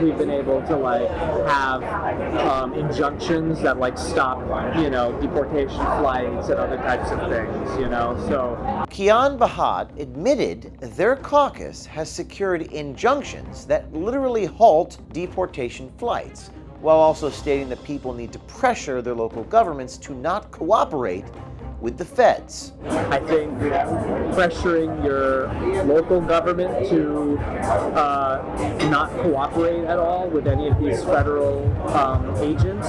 we've been able to like have injunctions that like stop, deportation flights and other types of things, so. Kian Bahat admitted their caucus has secured injunctions that literally halt deportation flights, while also stating that people need to pressure their local governments to not cooperate with the feds. I think pressuring your local government to not cooperate at all with any of these federal agents.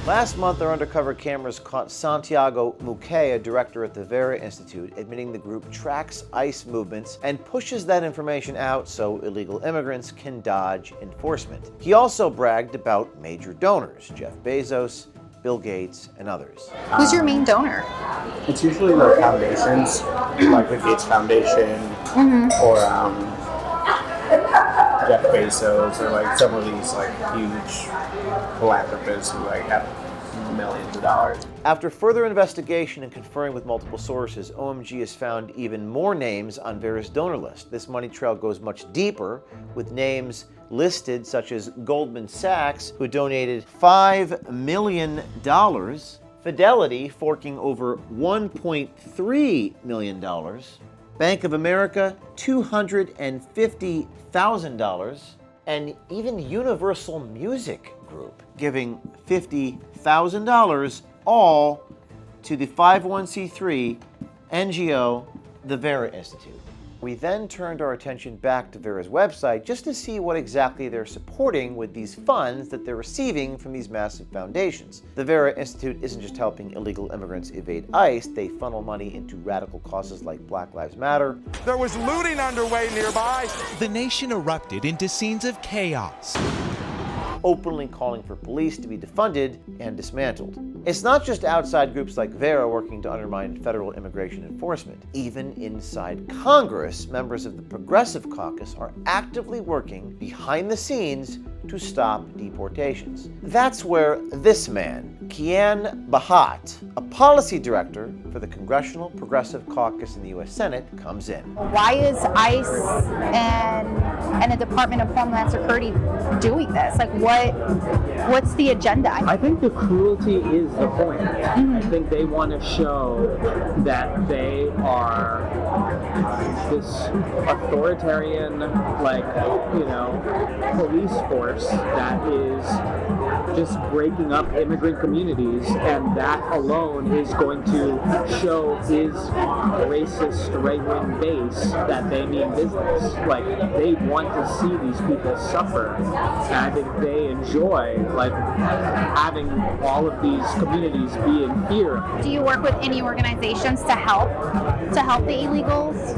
Last month, our undercover cameras caught Santiago Muquea, director at the Vera Institute, admitting the group tracks ICE movements and pushes that information out so illegal immigrants can dodge enforcement. He also bragged about major donors, Jeff Bezos, Bill Gates, and others. Who's your main donor? It's usually the foundations, like the Gates Foundation, or Jeff Bezos, or like some of these like huge philanthropists who like have millions of dollars. After further investigation and conferring with multiple sources, OMG has found even more names on Vera's donor list. This money trail goes much deeper, with names listed such as Goldman Sachs, who donated $5 million, Fidelity forking over $1.3 million, Bank of America $250,000, and even Universal Music Group giving $50,000, all to the 501c3 NGO, the Vera Institute. We then turned our attention back to Vera's website just to see what exactly they're supporting with these funds that they're receiving from these massive foundations. The Vera Institute isn't just helping illegal immigrants evade ICE, they funnel money into radical causes like Black Lives Matter. There was looting underway nearby. The nation erupted into scenes of chaos, openly calling for police to be defunded and dismantled. It's not just outside groups like Vera working to undermine federal immigration enforcement. Even inside Congress, members of the Progressive Caucus are actively working behind the scenes to stop deportations. That's where this man, Kian Bahat, a policy director for the Congressional Progressive Caucus in the U.S. Senate, comes in. Why is ICE and the Department of Homeland Security doing this? Like, what's the agenda? I think the cruelty is the point. I think they want to show that they are this authoritarian, police force that is just breaking up immigrant communities, and that alone is going to show his racist right-wing base that they mean business. Like, they want to see these people suffer, and I think they enjoy having all of these communities be in fear. Do you work with any organizations to help the illegals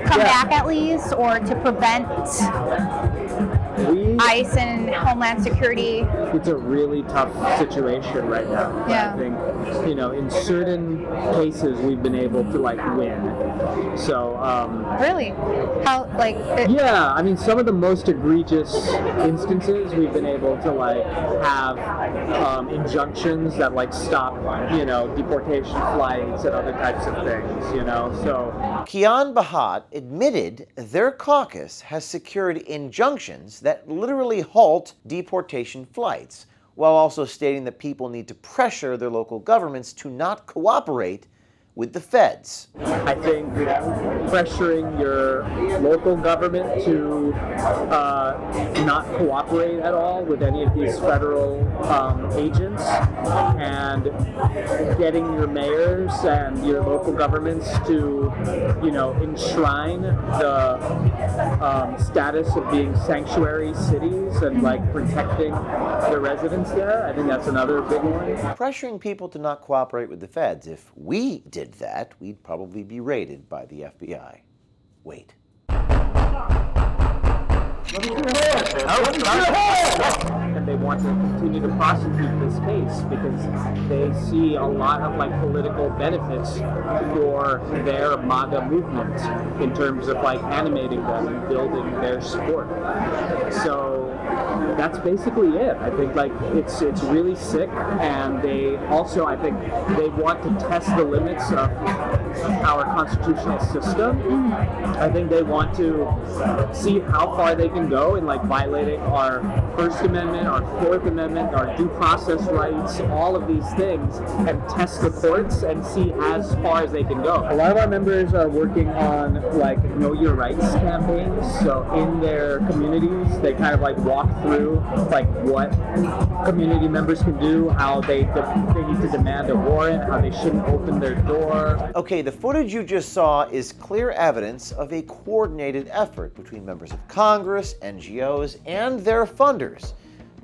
come back at least, or to prevent ICE and Homeland Security? It's a really tough situation right now. Yeah. I think, in certain cases we've been able to win. So, really? How, yeah, I mean, some of the most egregious instances we've been able to have injunctions that stop, deportation flights and other types of things, so. Kian Bahat admitted their caucus has secured injunctions that literally halt deportation flights, while also stating that people need to pressure their local governments to not cooperate with the feds. I think pressuring your local government to not cooperate at all with any of these federal agents, and getting your mayors and your local governments to, enshrine the status of being sanctuary cities and protecting the residents there. I think that's another big one. Pressuring people to not cooperate with the feds. If we did that, we'd probably be raided by the FBI. Wait. And they want to continue to prosecute this case because they see a lot of political benefits for their MAGA movement in terms of animating them and building their support. So that's basically it. I think it's really sick, and they also, I think, they want to test the limits of our constitutional system. I think they want to see how far they can go in like violating our First Amendment, our Fourth Amendment, our due process rights, all of these things, and test the courts and see as far as they can go. A lot of our members are working on like Know Your Rights campaigns. So in their communities, they kind of like walk through like what community members can do, how they need to demand a warrant, how they shouldn't open their door. Okay, the footage you just saw is clear evidence of a coordinated effort between members of Congress, NGOs, and their funders.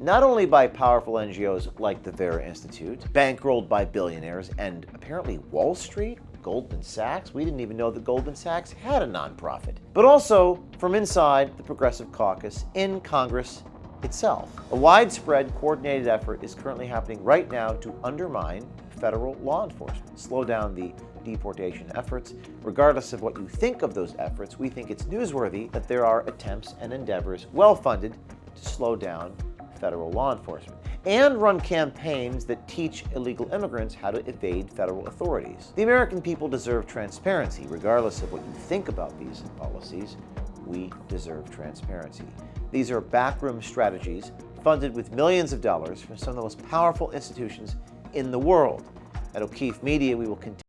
Not only by powerful NGOs like the Vera Institute, bankrolled by billionaires and apparently Wall Street, Goldman Sachs. We didn't even know that Goldman Sachs had a nonprofit. But also from inside the Progressive Caucus in Congress itself. A widespread coordinated effort is currently happening right now to undermine federal law enforcement, slow down the deportation efforts. Regardless of what you think of those efforts, we think it's newsworthy that there are attempts and endeavors well-funded to slow down federal law enforcement and run campaigns that teach illegal immigrants how to evade federal authorities. The American people deserve transparency. Regardless of what you think about these policies, we deserve transparency. These are backroom strategies funded with millions of dollars from some of the most powerful institutions in the world. At O'Keefe Media, we will continue